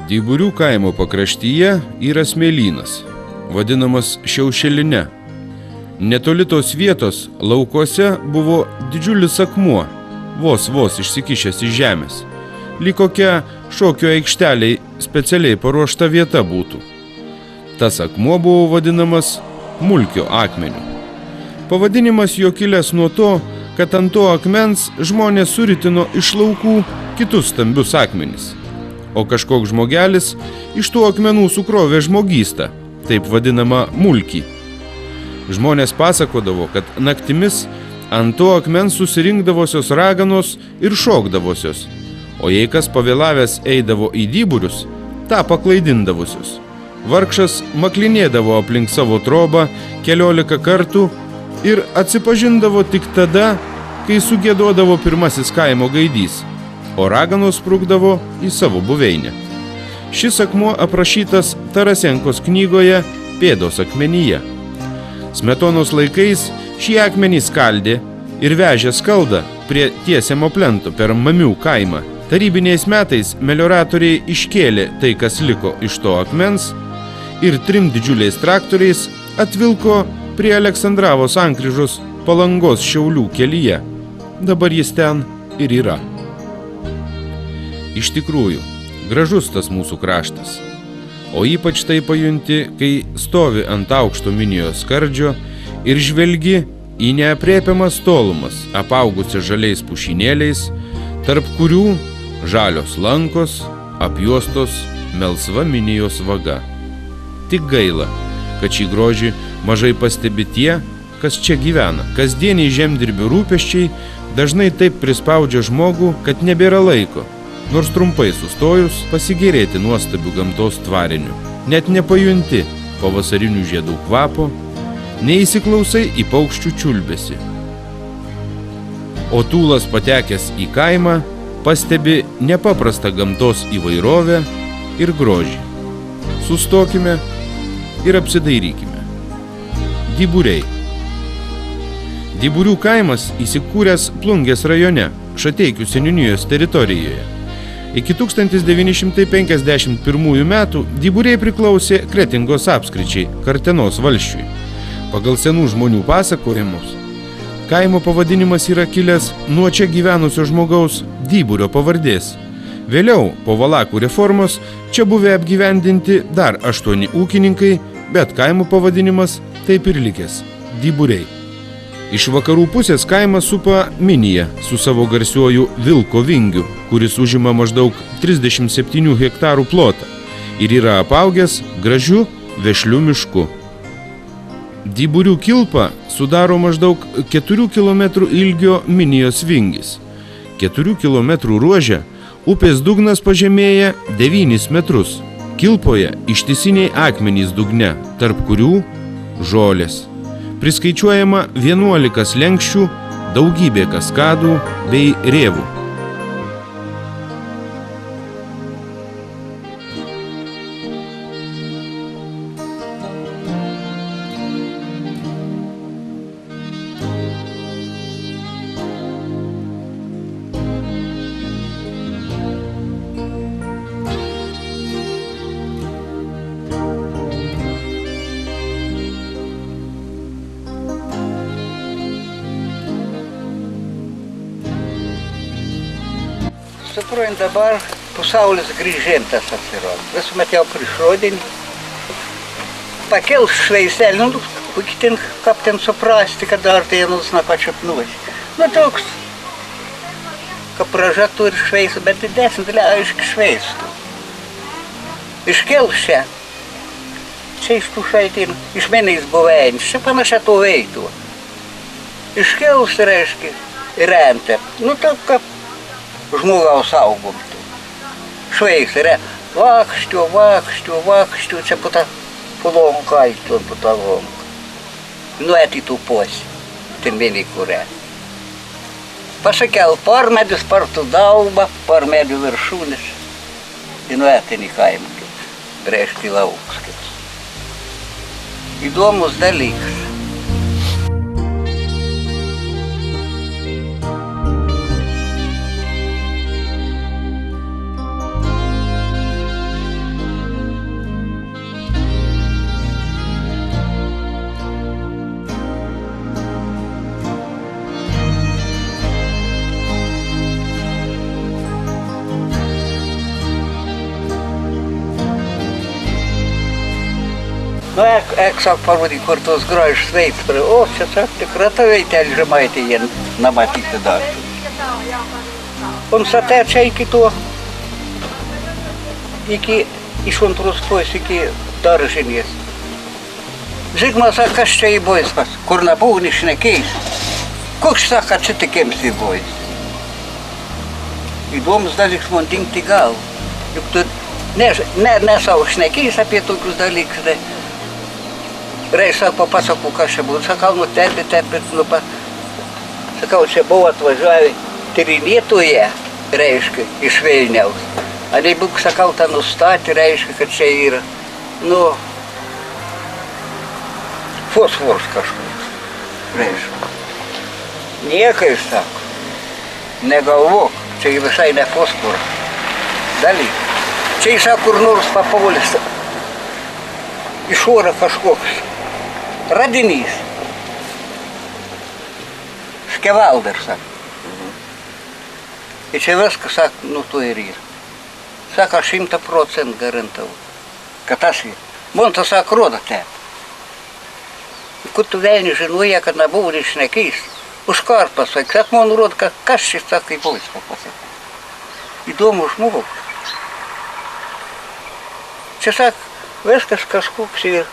Dyburių kaimo pakraštyje yra smėlynas, vadinamas Šiaušeline. Netoli tos vietos laukuose buvo didžiulis akmuo, vos išsikišęs iš žemės. Lyg kokia šokio aikšteliai specialiai paruošta vieta būtų. Tas akmuo buvo vadinamas Mulkio akmeniu. Pavadinimas jo kilęs nuo to, kad ant to akmens žmonės suritino iš laukų kitus stambius akmenis. O kažkoks žmogelis iš tų akmenų sukrovė žmogystą, taip vadinamą mulkį. Žmonės pasakodavo, kad naktimis ant to akmens susirinkdavosios raganos ir šokdavosios, o jei kas pavėlavęs eidavo į dyburius, tą paklaidindavosios. Vargšas maklinėdavo aplink savo trobą 14 kartų ir atsipažindavo tik tada, kai sugėdodavo pirmasis kaimo gaidys, o raganos sprukdavo į savo buveinę. Šis akmuo aprašytas Tarasenkos knygoje Pėdos akmenyje. Smetonos laikais šį akmenį skaldė ir vežė skaldą prie tiesiamo plento per Mamių kaimą. Tarybiniais metais melioratoriai iškėlė tai, kas liko iš to akmens, ir 3 didžiuliais traktoriais atvilko prie Aleksandravos sankryžos Palangos Šiaulių kelyje. Dabar jis ten ir yra. Iš tikrųjų, gražus tas mūsų kraštas. O ypač tai pajunti, kai stovi ant aukšto Minijos skardžio ir žvelgi į neaprėpiamas tolumas, apaugusias žaliais pušynėliais, tarp kurių žalios lankos, apjuostos melsva Minijos vaga. Tik gaila, kad šį grožį mažai pastebi tie, kas čia gyvena. Kasdieniai žemdirbių rūpesčiai dažnai taip prispaudžia žmogų, kad nebėra laiko, nors trumpai sustojus pasigėrėti nuostabių gamtos tvarinių. Net nepajunti pavasarinių žiedų kvapo, neįsiklausai į paukščių čiulbesį. O tūlas patekęs į kaimą pastebi nepaprastą gamtos įvairovę ir grožį. Sustokime ir apsidairykime. Dyburiai. Dyburių kaimas įsikūręs Plungės rajone, Šateikių seniūnijos teritorijoje. Iki 1951 metų Dyburiai priklausė Kretingos apskričiai, Kartenos valsčiui. Pagal senų žmonių pasakojimus, kaimo pavadinimas yra kilęs nuo čia gyvenusio žmogaus Dyburio pavardės. Vėliau, po Valakų reformos, čia buvę apgyvendinti dar 8 ūkininkai, bet kaimo pavadinimas taip ir likęs – Dyburiai. Iš vakarų pusės kaimą supa Minija su savo garsiuoju Vilko vingiu, kuris užima maždaug 37 hektarų plotą ir yra apaugęs gražiu vešliu mišku. Dyburių kilpą sudaro maždaug 4 km ilgio Minijos vingis. 4 km ruože upės dugnas pažemėja 9 metrus. Kilpoje ištisiniai akmenys dugne, tarp kurių žolės. Priskaičiuojama 11 slenksčių, daugybė kaskadų bei rėvų. Suprantu, dabar pasaulis grįžintas atsirodo. Visuomet jau prieš rudenį pakels šveiselį, kaip ten suprasti, kad dar tai nus nepačiapnuosi. Toks, kad pražatų ir šveisų, bet didesnį aiškiai šveistų. Iškels čia iš tų šaltinių, iš menais buveinės, čia panašia to veitų. Iškels, reiškia, rentę. Taip, kaip žmogaus augumtų. Šveisai, vakštiu, čia puta polonka, puta lonka. Nuėti tų posi, ten vieni kurė. Pasakel parmedis, partų dauba, parmedį viršūnis. Ir nuėti į kaimą, reiškia lauks. Įdomus dalykas. Nu, exact parodii kur tos gražus veids, o, čia sak, tikra ta veitelį žemaitė jie nematyti dar. Un satečia iki to, iki iš antros pusės, iki daržinės. Zigmas sako, kas čia į boiskas, kur nebuvo nešnekėjęs. Koks sako, atsitikėms į bois. Įdomus dalykas man dingti gal. Juk tu ne savo šnekėjęs apie tokius dalykus. Reisą papasakau, kas čia buvo. Sakau, nu tepit, nu pat. Sakau, čia buvo atvažiavę tyrinėtoje, reiškia, iš Vilniaus. Anei būk, sakau, tą nustatė, reiškia, kad čia yra, nu, fosforas kažkoks, reiškia. Niekai, sako, negalvok, čia visai ne fosforas. Dalyk. Čia jis, sako, kur nors papuolęs, iš oro kažkoks radinys. Skevalder, sako. Ir čia viskas, sako, nu to ir yra. Sako, 100% garantavau, kad tas yra. Man tas, sako, rodo tep. Kur tu velnių žinoja, kad nebuvo nešnekėjęs, užkart pasak, sako, man rodo, kad kas šis, sako, į boiską pasak. Įdomu žmogus. Čia, sako, viskas kažkoks yra.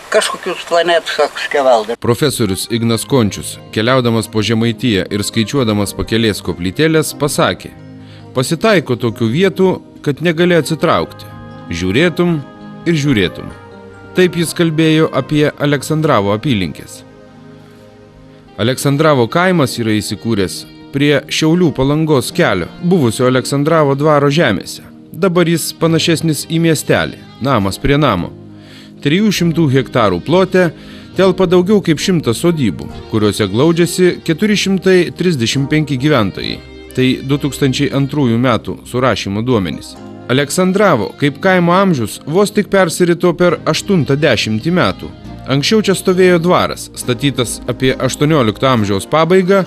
Kažkokius planetus, sako, Skevalder. Profesorius Ignas Končius, keliaudamas po Žemaitiją ir skaičiuodamas pakelės koplytėlės, pasakė: pasitaiko tokių vietų, kad negali atsitraukti. Žiūrėtum ir žiūrėtum. Taip jis kalbėjo apie Aleksandravo apylinkės. Aleksandravo kaimas yra įsikūręs prie Šiaulių Palangos kelio, buvusio Aleksandravo dvaro žemėse. Dabar jis panašesnis į miestelį, namas prie namo. 300 hektarų plote telpa daugiau kaip 100 sodybų, kuriuose glaudžiasi 435 gyventojai. Tai 2002 metų surašymo duomenys. Aleksandravo kaip kaimo amžius vos tik persirito per 80 metų. Anksčiau čia stovėjo dvaras, statytas apie 18 amžiaus pabaigą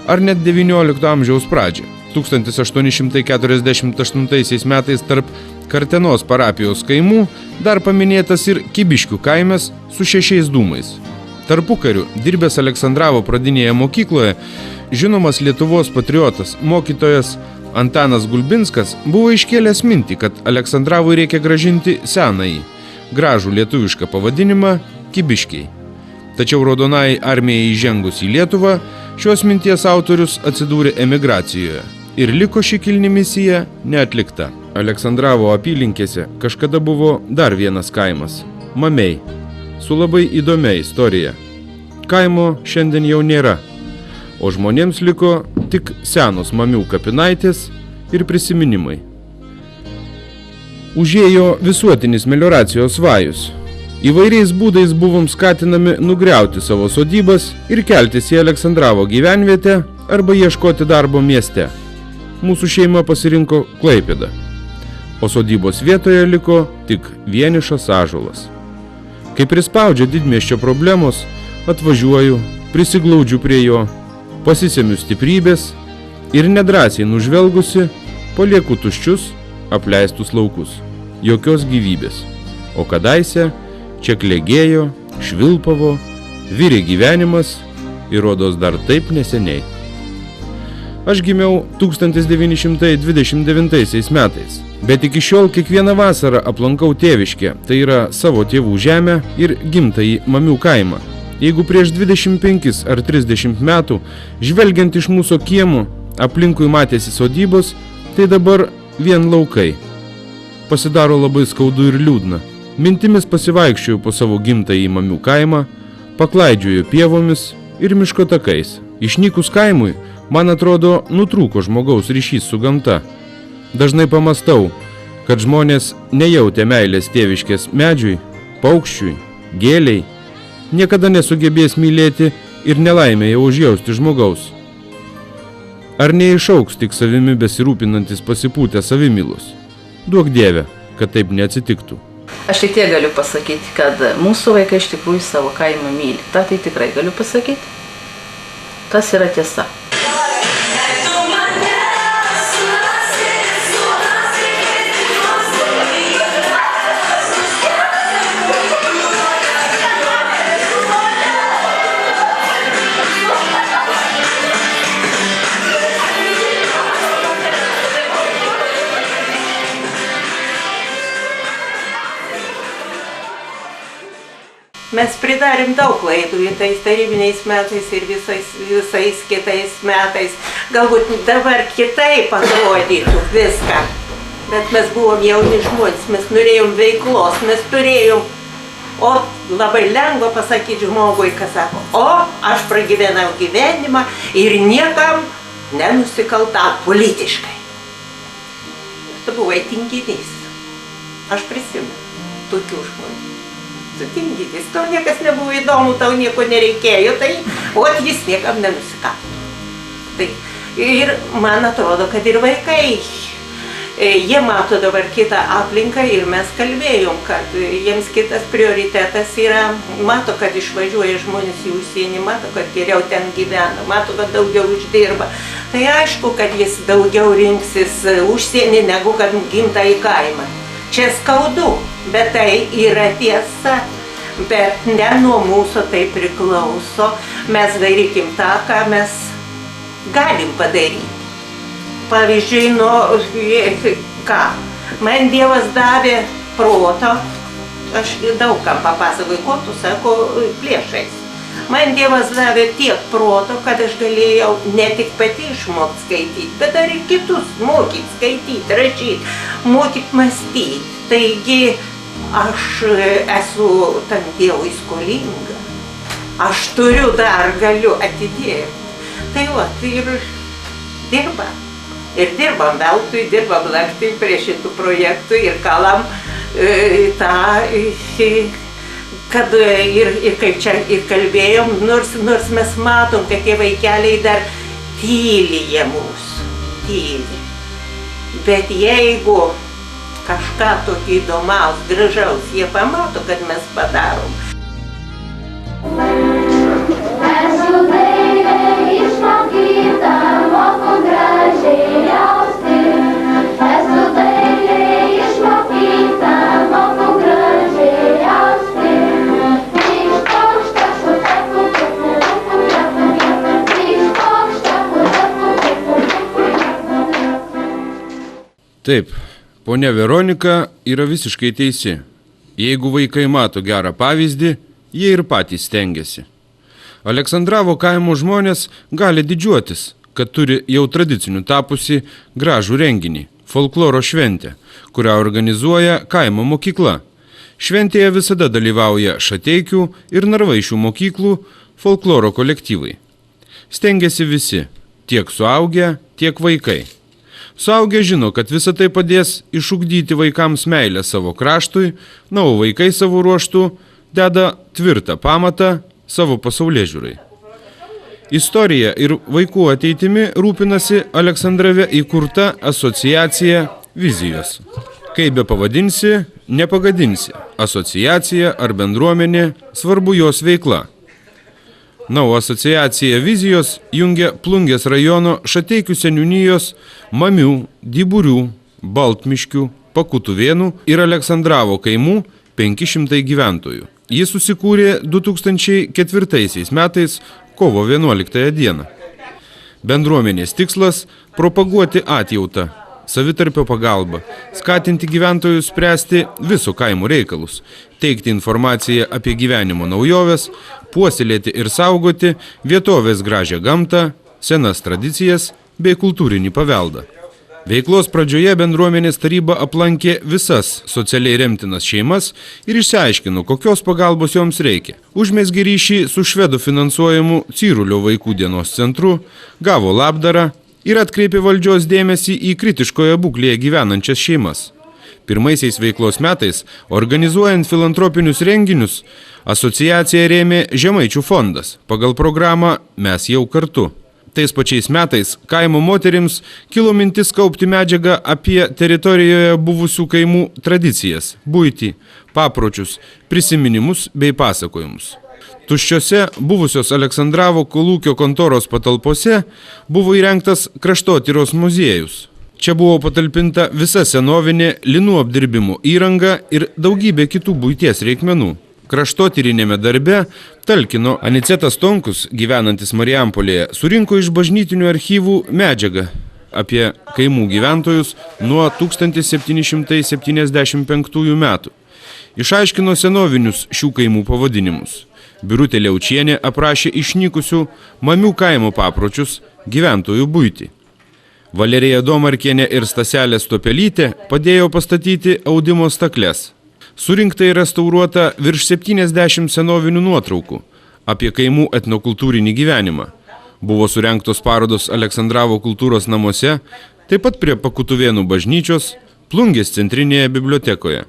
ar net 19 amžiaus pradžią. 1848 metais tarp Kartenos parapijos kaimų dar paminėtas ir Kibiškių kaimas su 6 dūmais. Tarpukariu dirbęs Aleksandravo pradinėje mokykloje, žinomas Lietuvos patriotas, mokytojas Antanas Gulbinskas buvo iškėlęs mintį, kad Aleksandravui reikia grąžinti senąjį, gražų lietuvišką pavadinimą Kibiškiai. Tačiau Raudonajai armijai įžengus į Lietuvą, šios minties autorius atsidūrė emigracijoje ir liko ši kilni misija neatlikta. Aleksandravo apylinkėse kažkada buvo dar vienas kaimas – Mamiai, su labai įdomia istorija. Kaimo šiandien jau nėra, o žmonėms liko tik senos mamių kapinaitės ir prisiminimai. Užėjo visuotinis melioracijos vajus. Įvairiais būdais buvom skatinami nugriauti savo sodybas ir keltis į Aleksandravo gyvenvietę arba ieškoti darbo mieste. Mūsų šeima pasirinko Klaipėdą, o sodybos vietoje liko tik vienišas ąžuolas. Kai prispaudžia didmiesčio problemos, atvažiuoju, prisiglaudžiu prie jo, pasisemiu stiprybės ir nedrąsiai nužvelgusi palieku tuščius, apleistus laukus. Jokios gyvybės. O kadaise čia klegėjo, švilpavo, virė gyvenimas ir rodos dar taip neseniai. Aš gimiau 1929 metais, bet iki šiol kiekvieną vasarą aplankau tėviškę, tai yra savo tėvų žemę ir gimtąjį Mamių kaimą. Jeigu prieš 25 ar 30 metų, žvelgiant iš mūsų kiemų, aplinkui matėsi sodybos, tai dabar vien laukai. Pasidaro labai skaudu ir liūdna. Mintimis pasivaikščioju po savo gimtąjį Mamių kaimą, paklaidžioju pievomis ir miško takais. Išnykus kaimui, man atrodo, nutrūko žmogaus ryšys su gamta. Dažnai pamastau, kad žmonės nejautė meilės tėviškės medžiui, paukščiui, gėliai, niekada nesugebės mylėti ir nelaimėje užjausti žmogaus. Ar neišauks tik savimi besirūpinantis pasipūtę savimylos? Duok Dieve, kad taip neatsitiktų. Aš tik tiek galiu pasakyti, kad mūsų vaikai iš tikrųjų savo kaimą myli. Ta tai tikrai galiu pasakyti. Tas yra tiesa. Mes pridarėm daug klaidų ir tais tarybiniais metais ir visais kitais metais. Galbūt dabar kitaip atrodytų viską. Bet mes buvom jauni žmonės, mes norėjom veiklos, mes turėjom. O labai lengva pasakyti žmogui, kas sako, o aš pragyvenau gyvenimą ir niekam nenusikaltau politiškai. Tu buvai tinginys. Aš prisimenu tokių žmonių. Tu tinginys, tau niekas nebuvo įdomu, tau nieko nereikėjo, tai jis niekam nenusikalto. Tai ir man atrodo, kad ir vaikai, jie mato dabar kitą aplinką ir mes kalbėjom, kad jiems kitas prioritetas yra, mato, kad išvažiuoja žmonės į užsienį, mato, kad geriau ten gyvena, mato, kad daugiau uždirba. Tai aišku, kad jis daugiau rinksis užsienį negu kad gimtąjį kaimą. Čia skaudu, bet tai yra tiesa. Bet ne nuo mūsų tai priklauso. Mes darykim tą, ką mes galim padaryti. Pavyzdžiui, man Dievas davė proto, aš daugam papasakoju, ko tu sako plėšais. Man Dievas davė tiek proto, kad aš galėjau ne tik pati išmokti skaityti, bet dar ir kitus mokyti skaityti, rašyti, mokyti mąstyti. Taigi aš esu tam Dievui skolinga. Aš turiu dar, galiu atidėti. Tai ir dirba. Ir dirbam veltui, dirbam naktį prie šitų projektų ir kalam tą, kad ir kaip čia ir kalbėjom, nors mes matom, kad tie vaikeliai dar tyli jie mūsų, tyli. Bet jeigu kažką tokį įdomaus, gražaus, jie pamato, kad mes padarom. Esu dailė išmokyta, moku gražiai jausti. Esu dailė išmokyta, moku gražiai jausti. Taip, ponia Veronika yra visiškai teisi. Jeigu vaikai mato gerą pavyzdį, jie ir patys stengiasi. Aleksandravo kaimo žmonės gali didžiuotis, kad turi jau tradiciniu tapusi gražų renginį – folkloro šventę, kurią organizuoja kaimo mokykla. Šventėje visada dalyvauja Šateikių ir Narvaišių mokyklų folkloro kolektyvai. Stengiasi visi – tiek suaugę, tiek vaikai. Suaugę žino, kad visa tai padės išugdyti vaikams meilę savo kraštui, na, o vaikai savo ruoštų deda tvirtą pamatą savo pasaulėžiūrai. Istorija ir vaikų ateitimi rūpinasi Aleksandrave įkurta asociacija Vizijos. Kaip be pavadinsi, nepagadinsi. Asociacija ar bendruomenė, svarbu jos veikla. Na, o asociacija Vizijos jungia Plungės rajono Šateikių seniūnijos Mamių, Dyburių, Baltmiškių, Pakutuvėnų ir Aleksandravo kaimų 500 gyventojų. Jis susikūrė 2004 metais kovo 11 dieną. Bendruomenės tikslas – propaguoti atjautą, savitarpio pagalbą, skatinti gyventojus spręsti viso kaimo reikalus, teikti informaciją apie gyvenimo naujoves, puoselėti ir saugoti vietovės gražią gamtą, senas tradicijas bei kultūrinį paveldą. Veiklos pradžioje bendruomenės taryba aplankė visas socialiai remtinas šeimas ir išsiaiškino, kokios pagalbos joms reikia. Užmezgė ryšį su švedų finansuojamu Cyrulio vaikų dienos centru, gavo labdarą ir atkreipė valdžios dėmesį į kritiškoje būklėje gyvenančias šeimas. Pirmaisiais veiklos metais, organizuojant filantropinius renginius, asociaciją rėmė Žemaičių fondas pagal programą Mes jau kartu. Tais pačiais metais kaimo moterims kilo mintis kaupti medžiagą apie teritorijoje buvusių kaimų tradicijas, buitį, papročius, prisiminimus bei pasakojimus. Tuščiose buvusios Aleksandravo kolūkio kontoros patalpose buvo įrengtas kraštotyros muziejus. Čia buvo patalpinta visa senovinė linų apdirbimo įranga ir daugybė kitų buities reikmenų. Kraštotyrinėme darbe talkino Anicetas Tonkus, gyvenantis Marijampolėje, surinko iš bažnytinių archyvų medžiagą apie kaimų gyventojus nuo 1775 metų. Išaiškino senovinius šių kaimų pavadinimus. Birutė Liaučienė aprašė išnykusių Mamių kaimo papročius, gyventojų buitį. Valerija Domarkienė ir Staselė Stopelytė padėjo pastatyti audimo stakles. Surinkta ir restauruota virš 70 senovinių nuotraukų apie kaimų etnokultūrinį gyvenimą. Buvo surengtos parodos Aleksandravo kultūros namuose, taip pat prie Pakutuvėnų bažnyčios, Plungės centrinėje bibliotekoje.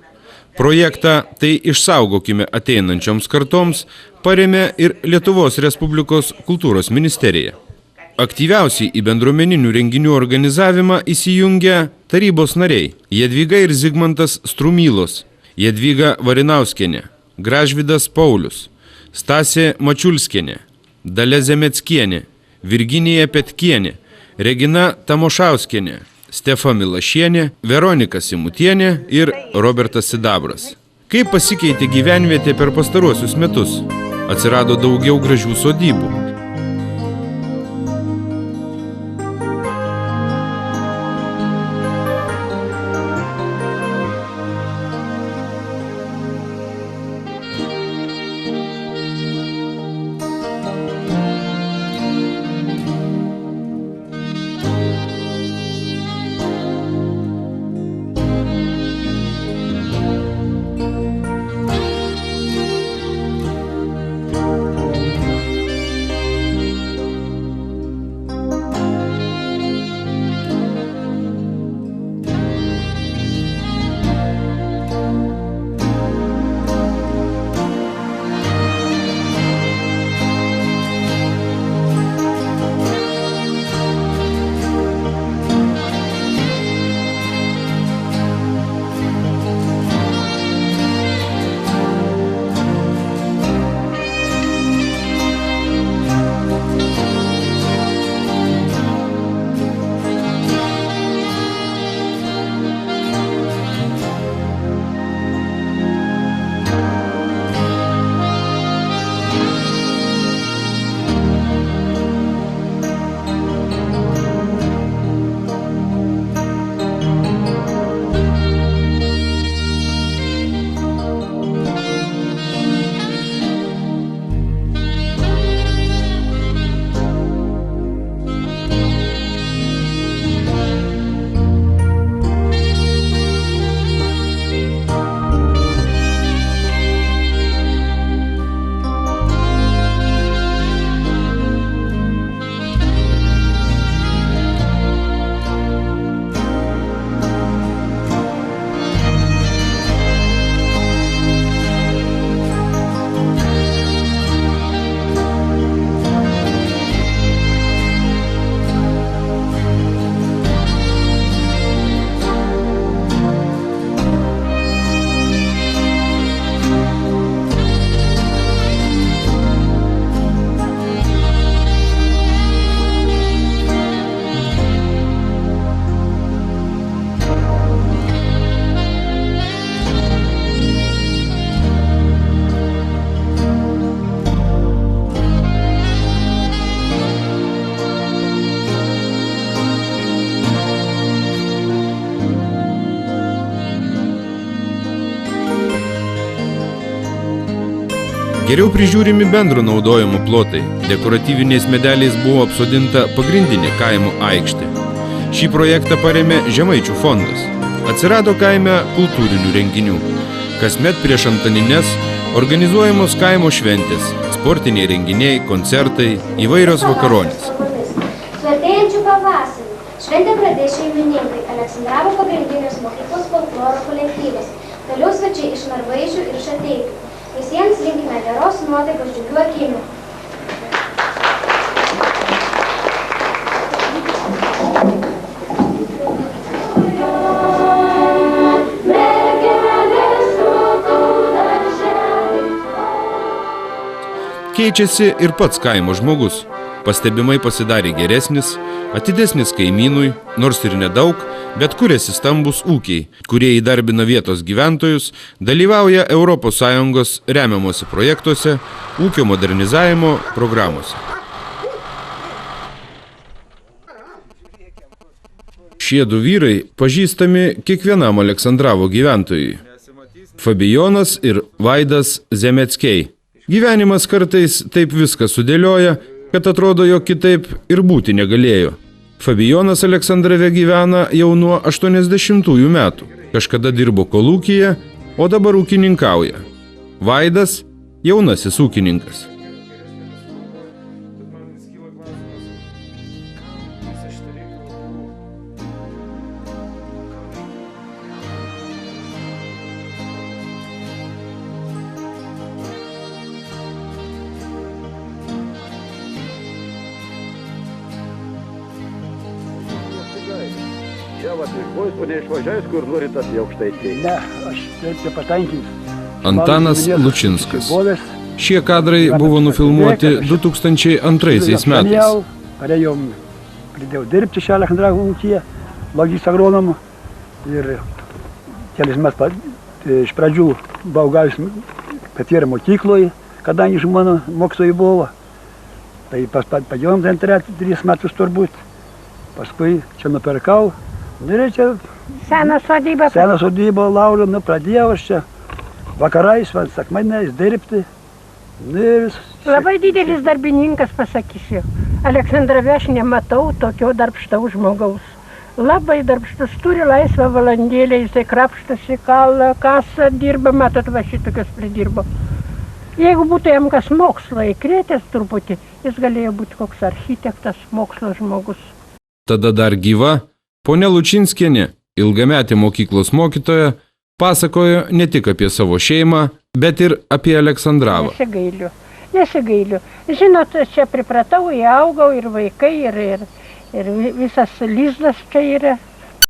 Projektą Tai išsaugokime ateinančioms kartoms parėmė ir Lietuvos Respublikos kultūros ministerija. Aktyviausiai į bendruomeninių renginių organizavimą įsijungia tarybos nariai Jadvyga ir Zigmantas Strumylos, Jadvyga Varinauskienė, Gražvydas Paulius, Stasė Mačiulskienė, Dalia Zemeckienė, Virginija Petkienė, Regina Tamošauskienė, Stefa Milašienė, Veronika Simutienė ir Robertas Sidabras. Kaip pasikeitė gyvenvietė per pastaruosius metus? Atsirado daugiau gražių sodybų. Geriau prižiūrimi bendro naudojimo plotai. Dekoratyviniais medeliais buvo apsodinta pagrindinė kaimo aikštė. Šį projektą parėmė Žemaičių fondas. Atsirado kaime kultūrinių renginių. Kasmet prieš Antanines organizuojamos kaimo šventės, sportiniai renginiai, koncertai, įvairios vakaronės. Su artėjančiu pavasariu šventę pradės šeimininkai Aleksandravo pagrindinės mokyklos folkloro kolektyvas, toliau svečiai iš Narvaičių ir Šateikių. Visiems linkime geros nuotaikos, džiugių akimirkų. Keičiasi ir pats kaimo žmogus. Pastebimai pasidarė geresnis, atidesnis kaimynui, nors ir nedaug, bet kuriasi stambus ūkiai, kurie įdarbina vietos gyventojus, dalyvauja ES remiamuose projektuose, ūkio modernizavimo programuose. Šie du vyrai pažįstami kiekvienam Aleksandravo gyventojui. Fabijonas ir Vaidas Zemeckiai. Gyvenimas kartais taip viską sudėlioja, kad atrodo, jog kitaip ir būti negalėjo. Fabijonas Aleksandrave gyvena jau nuo 80-ųjų metų. Kažkada dirbo kolūkyje, o dabar ūkininkauja. Vaidas – jaunasis ūkininkas. Čia vat išbuvęs, o neišvažiavęs, kur nori tas į Aukštaitiją. Ne, aš taip nepatenkinęs. Antanas Lučinskas. Šie kadrai buvo nufilmuoti 2002 metais. Pradėjau dirbti šią Aleksandravą ūkyje, logis agronomu. Ir kelis metus iš pradžių buvau gavęs patyrę mokykloje, kadangi iš mano mokytojai buvo. Tai padėjom ten 3 metus turbūt. Paskui čia nupirkau. Ir čia Seną sodybą. seną sodybą Laurą, pradėjau aš čia vakarais, sekmadieniais dirbti. Ir Labai didelis darbininkas, pasakysiu. Aleksandrave aš nematau tokio darbštaus žmogaus. Labai darbštus, turi laisvą valandėlę, jisai krapštasi, kalą, kasą dirba, matot, va šitokios pridirbo. Jeigu būtų jam kas mokslo įkrėtęs truputį, jis galėjo būti koks architektas, mokslo žmogus. Tada dar gyva, ponia Lučinskienė, ilgametė mokyklos mokytoja, pasakojo ne tik apie savo šeimą, bet ir apie Aleksandravą. Nesigailiu. Žinot, čia pripratau, įaugau ir vaikai, ir visas lizdas čia yra.